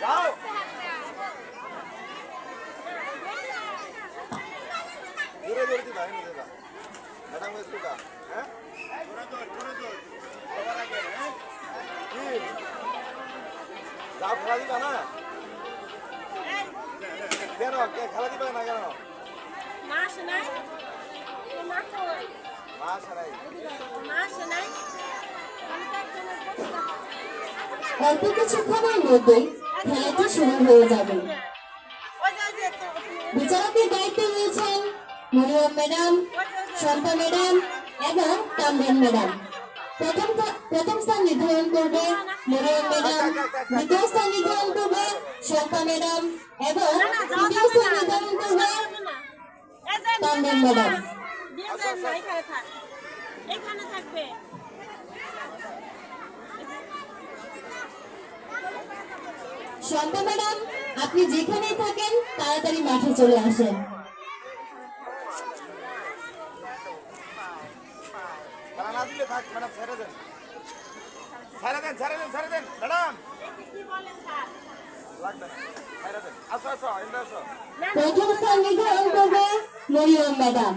যাও দূরে দূরে দিবা এনে দিবা ম্যাডাম স্কুলটা হ্যাঁ সবার আগে হ্যাঁ কি যাও খেলা দিবা না কেন কে খেলা দিবা না কেন মাস নাই মাস নাই মাস নাই অল্প কিছুক্ষণের মধ্যেই খেলাটি শুরু হয়ে যাবে। বিচারকের দায়িত্বে রয়েছেন মরিয়ম ম্যাডাম, শান্তা ম্যাডাম এবং কামরান ম্যাডাম। প্রথম স্থান নির্ধারণ করবে মরিয়ম ম্যাডাম, দ্বিতীয় স্থান নির্ধারণ করবে শান্তা ম্যাডাম এবং তৃতীয় স্থান নির্ধারণ করবে কামরান ম্যাডাম। এখানে থাকবে শান্তা ম্যাডাম, আপনি যেখানেই থাকেন তাড়াতাড়ি মাঠে চলে আসেন। না দিলে থাক ম্যাডাম ছেড়ে দেন ম্যাডাম লাগবে না ছেড়ে দেন আসো আসো এন্ড আসো প্রথম স্থান নির্ধারণ করবে মরিয়ম ম্যাডাম,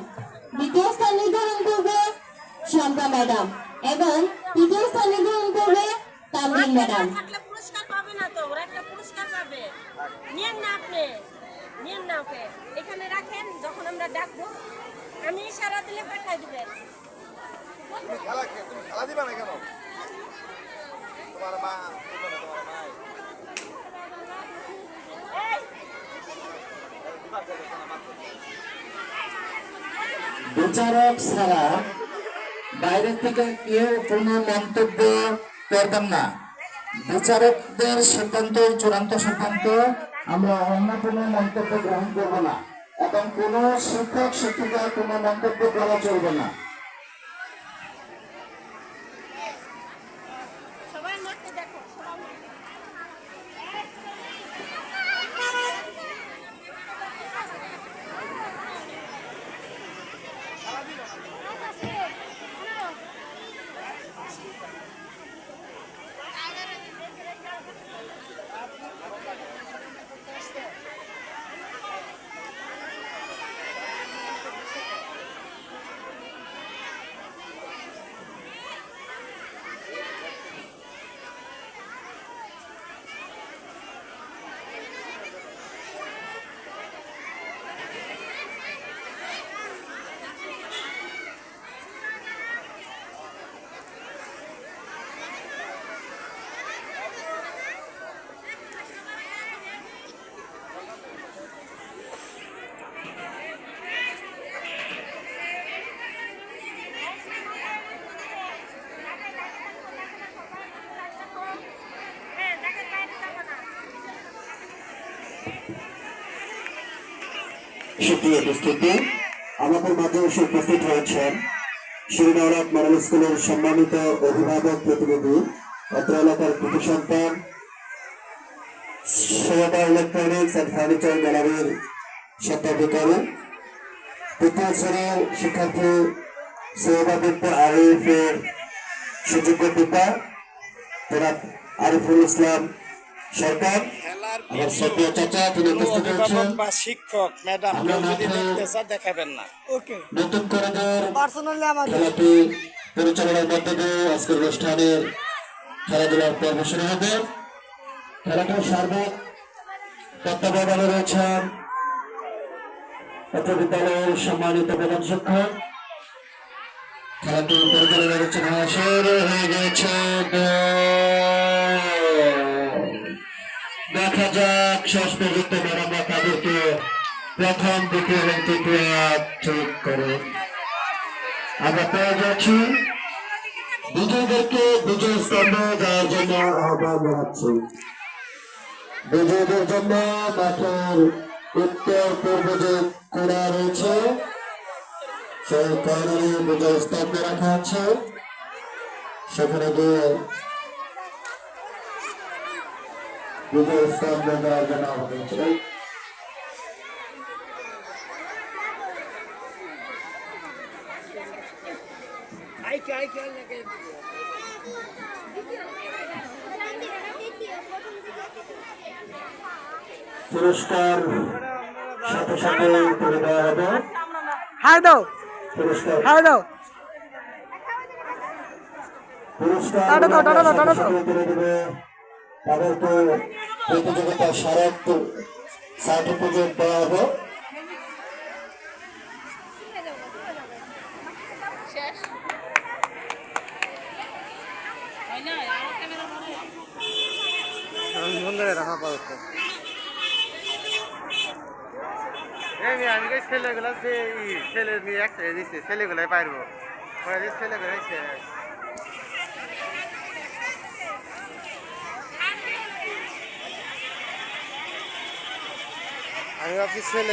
দ্বিতীয় স্থান নির্ধারণ করবে শান্তা ম্যাডাম এবং তৃতীয় স্থান নির্ধারণ করবে কামরান ম্যাডাম। পুরস্কার পাবে না তো, ওরা একটা পুরস্কার পাবে। নিয়েন না আপনি, নিয়েন না ওকে, এখানে রাখেন, যখন আমরা ডাকবো আমি ইশারা দিলে পাঠাই দিবেন। তুমি খেলা দিবা না কেন তোমার মা তোমার মাই বিচারক ছাড়া বাইরে থেকে কেউ কোনো মন্তব্য করবেন না। বিচারকদের সিদ্ধান্ত চূড়ান্ত সিদ্ধান্ত, আমরা অন্য কোনো মন্তব্য গ্রহণ করবো না এবং কোনো শিক্ষক শিক্ষিকা কোনো মন্তব্য করা চলবে না। সবাই মাঠে দেখো, সুপ্রিয় উপস্থিতি, আমাদের মাঝে এসে উপস্থিত হয়েছেন শিরোনাওয়াত মডেল স্কুলের সম্মানিত অভিভাবক প্রতিনিধি, অত্র এলাকার কৃতি সন্তান, সৈয়দা ইলেকট্রনিক্স অ্যান্ড ফার্নিচার গ্যালারির স্বত্বাধিকারী, তৃতীয় শ্রেণীর শিক্ষার্থী সৈয়দা বিনতে আরিফের সুযোগ্য পিতা জনাব আরিফুল ইসলাম সরকার, আমার শ্রদ্ধেয় চাচা, তিনি উপস্থিত হয়েছেন। শিক্ষক ম্যাডাম যদি দেখতে চান দেখাবেন না। ওকে, নতুন করে খেলাটি পরিচালনার মধ্যে দিয়ে আজকের অনুষ্ঠানের খেলাধুলার পর্ব শুরু হবে। খেলাটির সার্বিক তত্ত্বাবধানে রয়েছেন অত্র বিদ্যালয়ের সম্মানিত প্রধান শিক্ষক। খেলাটি পরিচালনা রয়েছেন শুরু হয়ে গেছে। দেখা যাক শেষ পর্যন্ত ম্যাডামরা তাদেরকে প্রথম, দ্বিতীয় এবং তৃতীয় ঠিক করে আমরা পেয়ে যাচ্ছি। বিজয়ীদেরকে বিজয় স্তম্ভে যাওয়ার জন্য আহ্বান জানাচ্ছি। বিজয়ীদের জন্য মাঠের উত্তর পূর্ব যে কোণা রয়েছে সেই কর্নারে বিজয় স্তম্ভ রাখা আছে, সেখানে গিয়ে বিজয় স্তম্ভ দেওয়ার জন্য আহ্বান ছিল। পুরস্কার সাথে সাথে তুলে দেওয়া হবে। হাই দাও পুরস্কার হাই দাও পুরস্কার টাটা দাও, টাটা দাও, সাথে টাটা দাও। সাথে তুলে দেবে। তাদেরকে প্রতিযোগিতার স্মারক সার্টিফিকেট দেওয়া হবে। বন্ধুরা রাখা পাচ্ছে আমি ছেলেগুলো ছেলে নিয়ে একটা দিচ্ছে ছেলেগুলাই পারবো ছেলেগুলাই আমি ভাবছি ছেলে